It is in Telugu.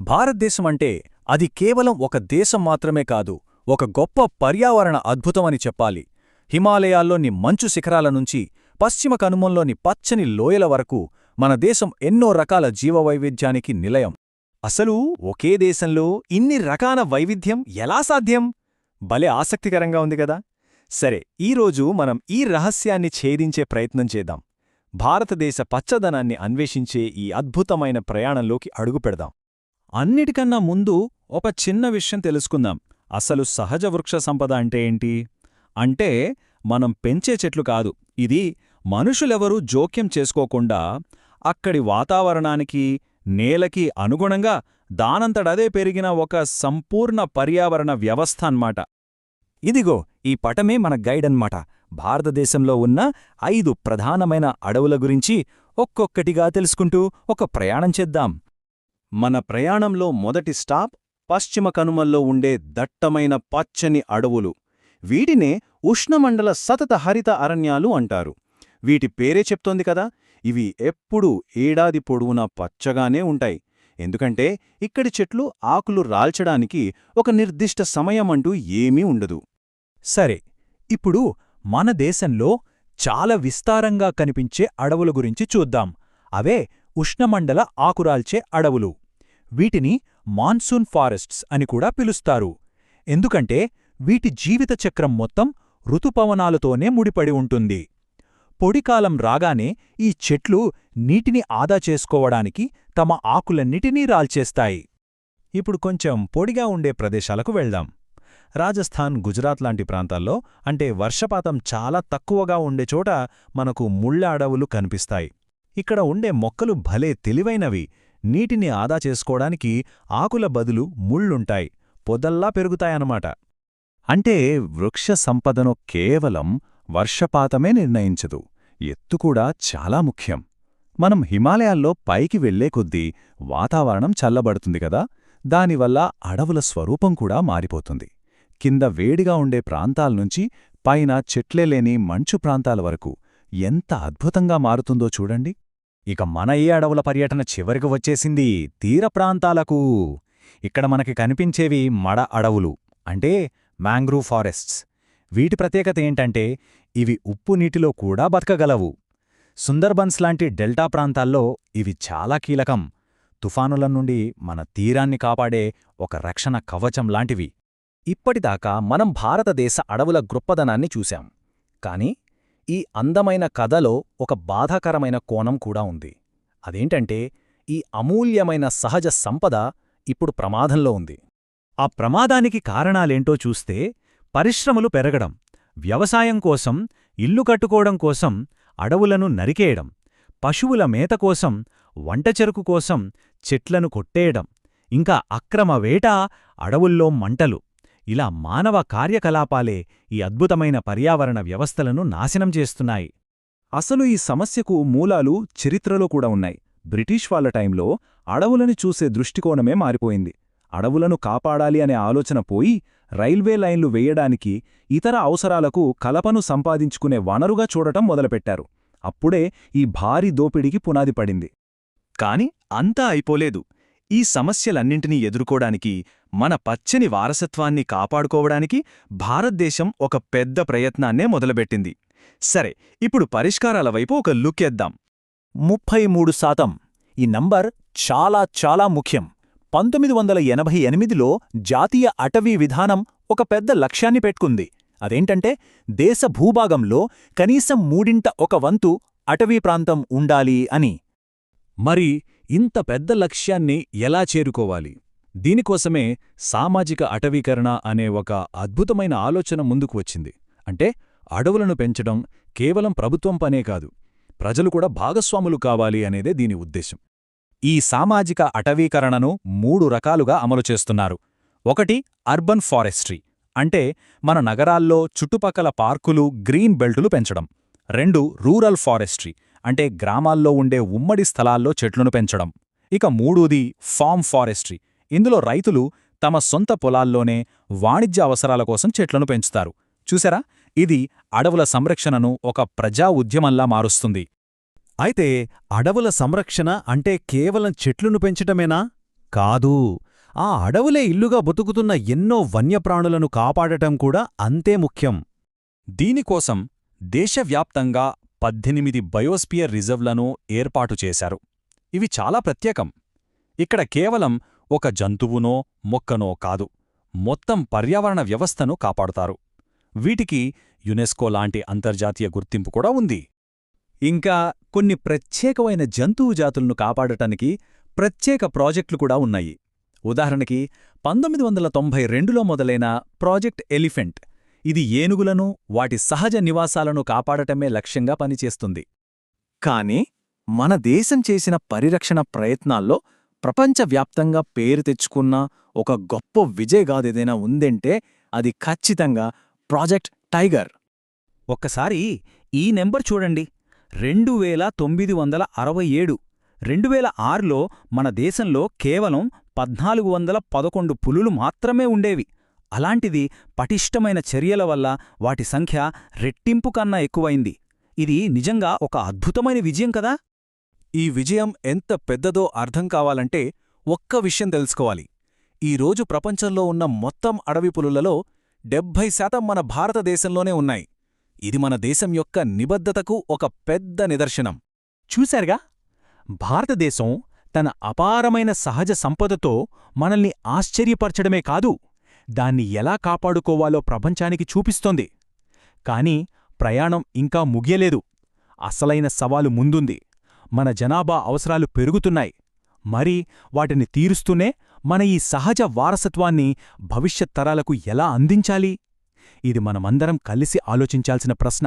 భారతదేశమంటే అది కేవలం ఒక దేశం మాత్రమే కాదు, ఒక గొప్ప పర్యావరణ అద్భుతమని చెప్పాలి. హిమాలయాల్లోని మంచు శిఖరాల నుంచి పశ్చిమ కనుమల్లోని పచ్చని లోయల వరకు మన దేశం ఎన్నో రకాల జీవవైవిధ్యానికి నిలయం. అసలు ఒకే దేశంలో ఇన్ని రకాల వైవిధ్యం ఎలా సాధ్యం? భలే ఆసక్తికరంగా ఉంది కదా. సరే, ఈరోజు మనం ఈ రహస్యాన్ని ఛేదించే ప్రయత్నం చేద్దాం. భారతదేశ పచ్చదనాన్ని అన్వేషించే ఈ అద్భుతమైన ప్రయాణంలోకి అడుగుపెడదాం. అన్నిటికన్నా ముందు ఒక చిన్న విషయం తెలుసుకుందాం. అసలు సహజ వృక్ష సంపద అంటే ఏంటి? అంటే మనం పెంచే చెట్లు కాదు. ఇది మనుషులెవరూ జోక్యం చేసుకోకుండా అక్కడి వాతావరణానికి, నేలకి అనుగుణంగా దానంతటదే పెరిగిన ఒక సంపూర్ణ పర్యావరణ వ్యవస్థ అన్నమాట. ఇదిగో ఈ పటమే మన గైడ్ అన్నమాట. భారతదేశంలో ఉన్న 5 ప్రధానమైన అడవుల గురించి ఒక్కొక్కటిగా తెలుసుకుంటూ ఒక ప్రయాణం చేద్దాం. మన ప్రయాణంలో మొదటి స్టాప్ పశ్చిమ కనుమల్లో ఉండే దట్టమైన పచ్చని అడవులు. వీటినే ఉష్ణమండల సతత హరిత అరణ్యాలు అంటారు. వీటి పేరే చెప్తోంది కదా, ఇవి ఎప్పుడూ ఏడాది పొడవునా పచ్చగానే ఉంటాయి. ఎందుకంటే ఇక్కడి చెట్లు ఆకులు రాల్చడానికి ఒక నిర్దిష్ట సమయమంటూ ఏమీ ఉండదు. సరే, ఇప్పుడు మన దేశంలో చాలా విస్తారంగా కనిపించే అడవుల గురించి చూద్దాం. అవే ఉష్ణమండల ఆకురాల్చే అడవులు. వీటిని మాన్సూన్ ఫారెస్ట్స్ అని కూడా పిలుస్తారు. ఎందుకంటే వీటి జీవిత చక్రం మొత్తం ఋతుపవనాలతోనే ముడిపడి ఉంటుంది. పొడికాలం రాగానే ఈ చెట్లు నీటిని ఆదా చేసుకోవడానికి తమ ఆకులన్నిటినీ రాల్చేస్తాయి. ఇప్పుడు కొంచెం పొడిగా ఉండే ప్రదేశాలకు వెళ్దాం. రాజస్థాన్, గుజరాత్ లాంటి ప్రాంతాల్లో, అంటే వర్షపాతం చాలా తక్కువగా ఉండే చోట మనకు ముళ్ళ అడవులు కనిపిస్తాయి. ఇక్కడ ఉండే మొక్కలు భలే తెలివైనవి. నీటిని ఆదా చేసుకోవడానికి ఆకుల బదులు ముళ్ళుంటాయి, పొదల్లా పెరుగుతాయన్నమాట. అంటే వృక్ష సంపదను కేవలం వర్షపాతమే నిర్ణయించదు, ఎత్తుకూడా చాలా ముఖ్యం. మనం హిమాలయాల్లో పైకి వెళ్లే కొద్దీ వాతావరణం చల్లబడుతుంది కదా, దానివల్ల అడవుల స్వరూపం కూడా మారిపోతుంది. కింద వేడిగా ఉండే ప్రాంతాల్నుంచి పైన చెట్లేలేని మంచు ప్రాంతాల వరకు ఎంత అద్భుతంగా మారుతుందో చూడండి. ఇక మన ఈ అడవుల పర్యటన చివరికి వచ్చేసింది తీర ప్రాంతాలకు. ఇక్కడ మనకి కనిపించేవి మడ అడవులు, అంటే మ్యాంగ్రూవ్ ఫారెస్ట్స్. వీటి ప్రత్యేకత ఏంటంటే ఇవి ఉప్పు నీటిలో కూడా బతకగలవు. సుందర్బన్స్ లాంటి డెల్టా ప్రాంతాల్లో ఇవి చాలా కీలకం. తుఫానుల నుండి మన తీరాన్ని కాపాడే ఒక రక్షణ కవచం లాంటివి. ఇప్పటిదాకా మనం భారతదేశ అడవుల గొప్పదనాన్ని చూశాం. కాని ఈ అందమైన కథలో ఒక బాధాకరమైన కోణం కూడా ఉంది. అదేంటంటే ఈ అమూల్యమైన సహజ సంపద ఇప్పుడు ప్రమాదంలో ఉంది. ఆ ప్రమాదానికి కారణాలేంటో చూస్తే, పరిశ్రమలు పెరగడం, వ్యవసాయం కోసం, ఇల్లు కట్టుకోవడం కోసం అడవులను నరికేయడం, పశువుల మేత కోసం, వంటచెరుకు కోసం చెట్లను కొట్టేయడం, ఇంకా అక్రమ వేట, అడవుల్లో మంటలు, ఇలా మానవ కార్యకలాపాలే ఈ అద్భుతమైన పర్యావరణ వ్యవస్థలను నాశనం చేస్తున్నాయి. అసలు ఈ సమస్యకు మూలాలు చరిత్రలో కూడా ఉన్నాయి. బ్రిటిష్ వాళ్ళ టైంలో అడవులని చూసే దృష్టికోణమే మారిపోయింది. అడవులను కాపాడాలి అనే ఆలోచన పోయి రైల్వే లైన్లు వేయడానికి, ఇతర అవసరాలకు కలపను సంపాదించుకునే వనరుగా చూడటం మొదలుపెట్టారు. అప్పుడే ఈ భారీ దోపిడీకి పునాది పడింది. కాని అంతా అయిపోలేదు. ఈ సమస్యలన్నింటినీ ఎదుర్కోడానికి, మన పచ్చని వారసత్వాన్ని కాపాడుకోవడానికి భారతదేశం ఒక పెద్ద ప్రయత్నాన్నే మొదలుపెట్టింది. సరే, ఇప్పుడు పరిష్కారాల వైపు ఒక లుక్కేద్దాం. 33%. ఈ నంబర్ చాలా చాలా ముఖ్యం. 1988లో జాతీయ అటవీ విధానం ఒక పెద్ద లక్ష్యాన్ని పెట్టుకుంది. అదేంటంటే దేశ భూభాగంలో కనీసం 1/3 అటవీ ప్రాంతం ఉండాలి అని. మరి ఇంత పెద్ద లక్ష్యాన్ని ఎలా చేరుకోవాలి? దీనికోసమే సామాజిక అటవీకరణ అనే ఒక అద్భుతమైన ఆలోచన ముందుకు వచ్చింది. అంటే అడవులను పెంచడం కేవలం ప్రభుత్వం పనే కాదు, ప్రజలు కూడా భాగస్వాములు కావాలి అనేదే దీని ఉద్దేశం. ఈ సామాజిక అటవీకరణను 3 రకాలుగా అమలు చేస్తున్నారు. 1 అర్బన్ ఫారెస్ట్రీ, అంటే మన నగరాల్లో చుట్టుపక్కల పార్కులు, గ్రీన్ బెల్టులు పెంచడం. 2 రూరల్ ఫారెస్ట్రీ, అంటే గ్రామాల్లో ఉండే ఉమ్మడి స్థలాల్లో చెట్లను పెంచడం. ఇక 3ది ఫార్మ్ ఫారెస్ట్రీ. ఇందులో రైతులు తమ సొంత పొలాల్లోనే వాణిజ్య అవసరాల కోసం చెట్లను పెంచుతారు. చూసారా, ఇది అడవుల సంరక్షణను ఒక ప్రజా ఉద్యమంలా మారుస్తుంది. అయితే అడవుల సంరక్షణ అంటే కేవలం చెట్లును పెంచటమేనా? కాదు, ఆ అడవులే ఇల్లుగా బతుకుతున్న ఎన్నో వన్యప్రాణులను కాపాడటం కూడా అంతే ముఖ్యం. దీనికోసం దేశవ్యాప్తంగా 18 బయోస్పియర్ రిజర్వ్లను ఏర్పాటు చేశారు. ఇవి చాలా ప్రత్యేకం. ఇక్కడ కేవలం ఒక జంతువునో మొక్కనో కాదు, మొత్తం పర్యావరణ వ్యవస్థను కాపాడుతారు. వీటికి యునెస్కో లాంటి అంతర్జాతీయ గుర్తింపు కూడా ఉంది. ఇంకా కొన్ని ప్రత్యేకమైన జంతువు జాతులను కాపాడటానికి ప్రత్యేక ప్రాజెక్టులు కూడా ఉన్నాయి. ఉదాహరణకి 1992లో మొదలైన ప్రాజెక్ట్ ఎలిఫెంట్. ఇది ఏనుగులను, వాటి సహజ నివాసాలను కాపాడటమే లక్ష్యంగా పనిచేస్తుంది. కాని మన దేశం చేసిన పరిరక్షణ ప్రయత్నాల్లో ప్రపంచవ్యాప్తంగా పేరు తెచ్చుకున్న ఒక గొప్ప విజయగాథేదైనా ఉందంటే అది ఖచ్చితంగా ప్రాజెక్ట్ టైగర్. ఒక్కసారి ఈ నెంబర్ చూడండి, 2967. 2006లో మన దేశంలో కేవలం 1411 పులులు మాత్రమే ఉండేవి. అలాంటిది పటిష్టమైన చర్యల వల్ల వాటి సంఖ్య రెట్టింపు కన్నా ఎక్కువైంది. ఇది నిజంగా ఒక అద్భుతమైన విజయం కదా. ఈ విజయం ఎంత పెద్దదో అర్థం కావాలంటే ఒక్క విషయం తెలుసుకోవాలి. ఈరోజు ప్రపంచంలో ఉన్న మొత్తం అడవి పులులలో 70% మన భారతదేశంలోనే ఉన్నాయి. ఇది మన దేశం యొక్క నిబద్ధతకు ఒక పెద్ద నిదర్శనం. చూశారుగా, భారతదేశం తన అపారమైన సహజ సంపదతో మనల్ని ఆశ్చర్యపరచడమే కాదు, దాన్ని ఎలా కాపాడుకోవాలో ప్రపంచానికి చూపిస్తోంది. కాని ప్రయాణం ఇంకా ముగియలేదు. అసలైన సవాలు ముందుంది. మన జనాభా అవసరాలు పెరుగుతున్నాయి. మరి వాటిని తీరుస్తూనే మన ఈ సహజ వారసత్వాన్ని భవిష్యత్ తరాలకు ఎలా అందించాలి? ఇది మనమందరం కలిసి ఆలోచించాల్సిన ప్రశ్న.